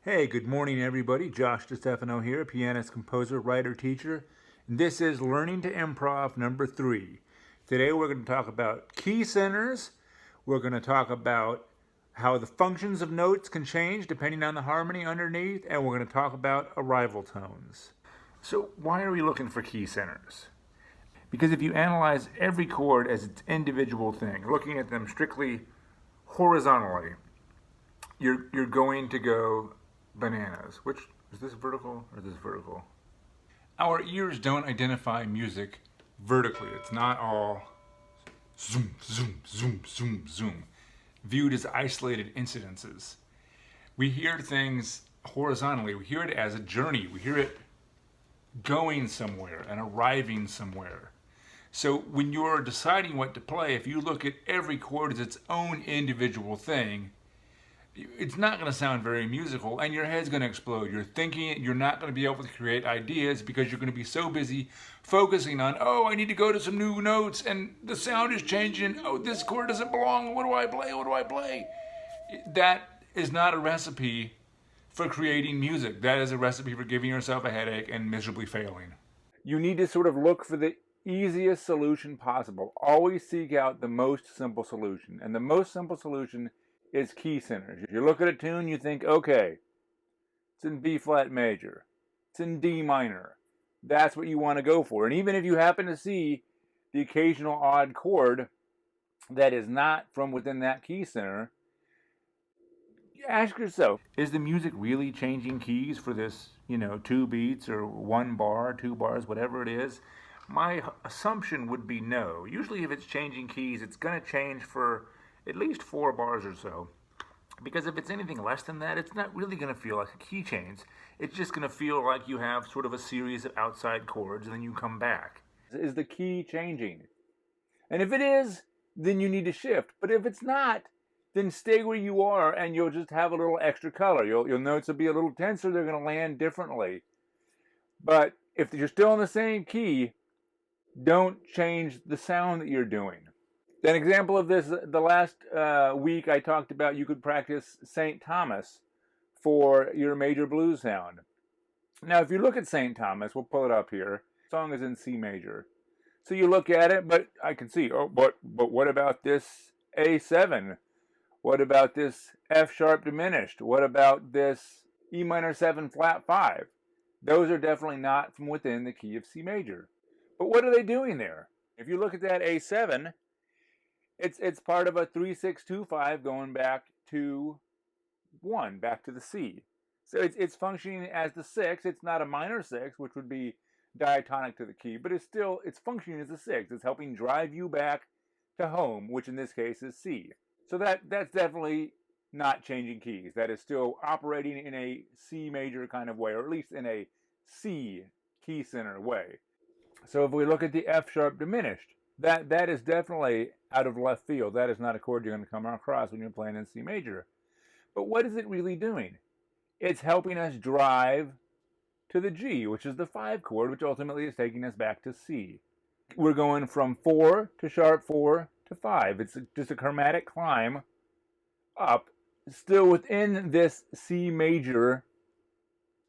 Hey, good morning, everybody. Josh DeStefano here, pianist, composer, writer, teacher. And this is Learning to Improv number 3. Today we're going to talk about key centers. We're going to talk about how the functions of notes can change depending on the harmony underneath, and we're going to talk about arrival tones. So, why are we looking for key centers? Because if you analyze every chord as its individual thing, looking at them strictly horizontally, you're going to go bananas. Which is this vertical or this vertical? Our ears don't identify music vertically. It's not all zoom, zoom, zoom, zoom, zoom, viewed as isolated incidences. We hear things horizontally. We hear it as a journey. We hear it going somewhere and arriving somewhere. So when you're deciding what to play, if you look at every chord as its own individual thing, it's not going to sound very musical, and your head's going to explode. You're thinking, you're not going to be able to create ideas because you're going to be so busy focusing on, oh, I need to go to some new notes, and the sound is changing. Oh, this chord doesn't belong. What do I play? What do I play? That is not a recipe for creating music. That is a recipe for giving yourself a headache and miserably failing. You need to sort of look for the easiest solution possible. Always seek out the most simple solution, and the most simple solution is key centers. If you look at a tune, you think, okay, it's in B flat major, it's in D minor. That's what you want to go for. And even if you happen to see the occasional odd chord that is not from within that key center, ask yourself, is the music really changing keys for this, 2 beats or 1 bar, 2 bars, whatever it is? My assumption would be no. Usually if it's changing keys, it's going to change for at least 4 bars or so. Because if it's anything less than that, it's not really going to feel like a key change. It's just going to feel like you have sort of a series of outside chords and then you come back. Is the key changing? And if it is, then you need to shift. But if it's not, then stay where you are and you'll just have a little extra color. Your notes will be a little tenser. They're going to land differently. But if you're still in the same key, don't change the sound that you're doing. An example of this, the last week I talked about you could practice St. Thomas for your major blues sound. Now, if you look at St. Thomas, we'll pull it up here. The song is in C major. So you look at it, but I can see, but what about this A7? What about this F sharp diminished? What about this E minor 7 flat 5? Those are definitely not from within the key of C major. But what are they doing there? If you look at that A7, it's part of a 3-6-2-5 going back to 1, back to the C. So it's functioning as the 6. It's not a minor 6, which would be diatonic to the key, but it's functioning as a 6. It's helping drive you back to home, which in this case is C. So that's definitely not changing keys. That is still operating in a C major kind of way, or at least in a C key center way. So if we look at the F sharp diminished, that is definitely out of left field. That is not a chord you're going to come across when you're playing in C major. But what is it really doing? It's helping us drive to the G, which is the 5 chord, which ultimately is taking us back to C. We're going from 4 to sharp 4 to 5. It's just a chromatic climb up, still within this C major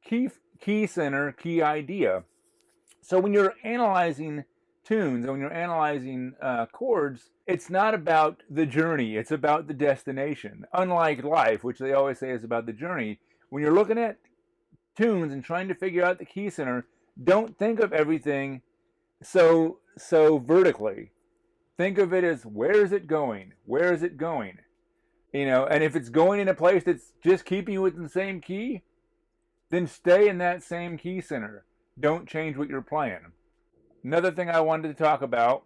key center, key idea. So when you're analyzing tunes and when you're analyzing chords, it's not about the journey, it's about the destination. Unlike life, which they always say is about the journey, when you're looking at tunes and trying to figure out the key center, don't think of everything so vertically. Think of it as, where is it going? Where is it going? And if it's going in a place that's just keeping you within the same key, then stay in that same key center. Don't change what you're playing. Another thing I wanted to talk about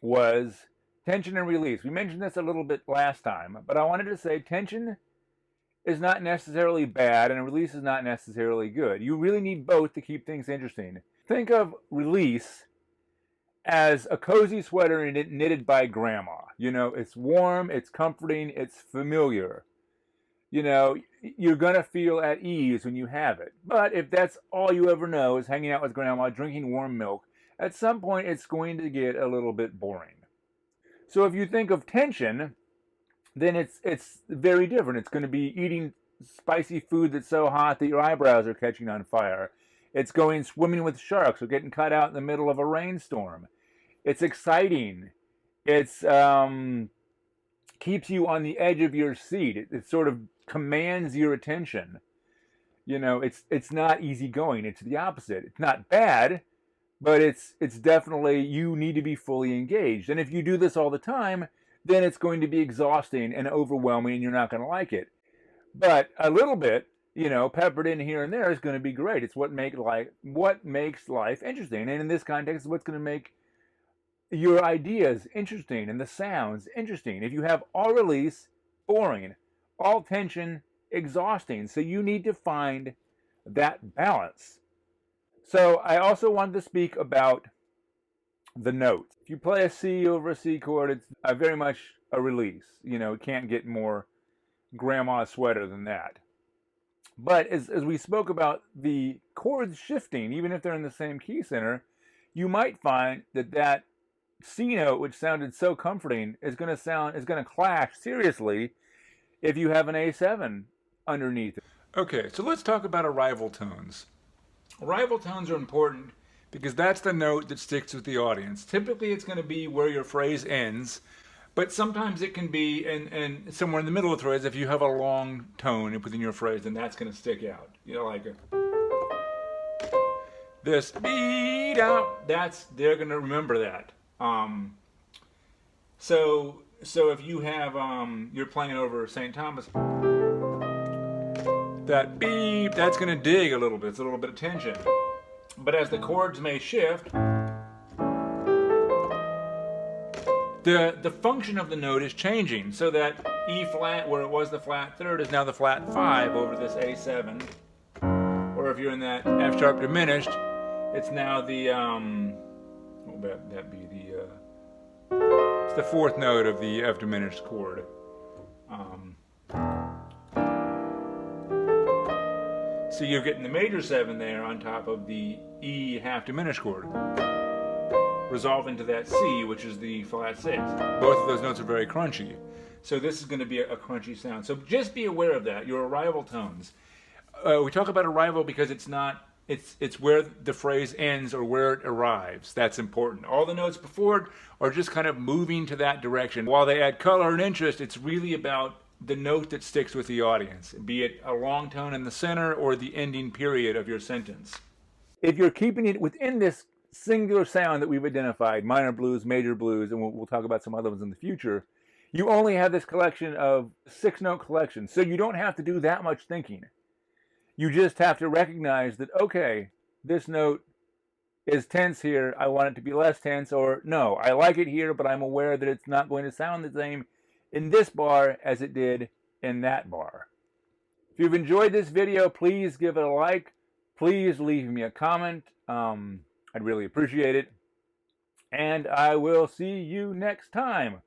was tension and release. We mentioned this a little bit last time, but I wanted to say tension is not necessarily bad and release is not necessarily good. You really need both to keep things interesting. Think of release as a cozy sweater knitted by grandma. It's warm, it's comforting, it's familiar. You're going to feel at ease when you have it. But if that's all you ever know is hanging out with grandma, drinking warm milk, at some point it's going to get a little bit boring. So if you think of tension, then it's very different. It's going to be eating spicy food that's so hot that your eyebrows are catching on fire. It's going swimming with sharks or getting cut out in the middle of a rainstorm. It's exciting. It's keeps you on the edge of your seat. It sort of commands your attention. It's not easygoing. It's the opposite. It's not bad, but it's definitely, you need to be fully engaged. And if you do this all the time, then it's going to be exhausting and overwhelming, and you're not going to like it. But a little bit, peppered in here and there is going to be great. It's what makes life interesting. And in this context, it's what's going to make your ideas interesting and the sounds interesting. If you have all release, boring, all tension, exhausting. So you need to find that balance. So I also wanted to speak about the notes. If you play a C over a C chord, it's very much a release. It can't get more grandma sweater than that. But as we spoke about the chords shifting, even if they're in the same key center, you might find that C note, which sounded so comforting, is going to clash seriously if you have an A7 underneath it. Okay, so let's talk about arrival tones. Arrival tones are important because that's the note that sticks with the audience. Typically, it's going to be where your phrase ends, but sometimes it can be in somewhere in the middle of the phrase. If you have a long tone within your phrase, then that's going to stick out. Like this beat out. They're going to remember that. So if you have you're playing over St. Thomas, that beep, that's going to dig a little bit. It's a little bit of tension. But as the chords may shift, the function of the note is changing, so that E flat, where it was the flat third, is now the flat 5 over this A7. Or if you're in that F sharp diminished, it's now the what would that be? It's the fourth note of the F diminished chord. So you're getting the major 7 there on top of the E half diminished chord, resolving to that C, which is the flat 6. Both of those notes are very crunchy. So this is going to be a crunchy sound. So just be aware of that, your arrival tones. We talk about arrival because it's where the phrase ends or where it arrives. That's important. All the notes before it are just kind of moving to that direction. While they add color and interest, it's really about the note that sticks with the audience, be it a long tone in the center or the ending period of your sentence. If you're keeping it within this singular sound that we've identified, minor blues, major blues, and we'll talk about some other ones in the future, you only have this collection of 6-note collection. So you don't have to do that much thinking. You just have to recognize that, okay, this note is tense here. I want it to be less tense, or no, I like it here, but I'm aware that it's not going to sound the same in this bar as it did in that bar. If you've enjoyed this video, please give it a like. Please leave me a comment. I'd really appreciate it. And I will see you next time.